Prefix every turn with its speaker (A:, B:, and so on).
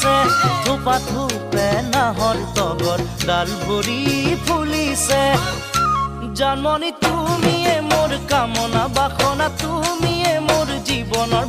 A: ফুলিছে থোপা থোপে নাহৰ তগৰ ডাল ভৰি ফুলিছে জন্মনি তুমিয়ে মোৰ কামনা বাসনা তুমিয়ে মোৰ জীৱনৰ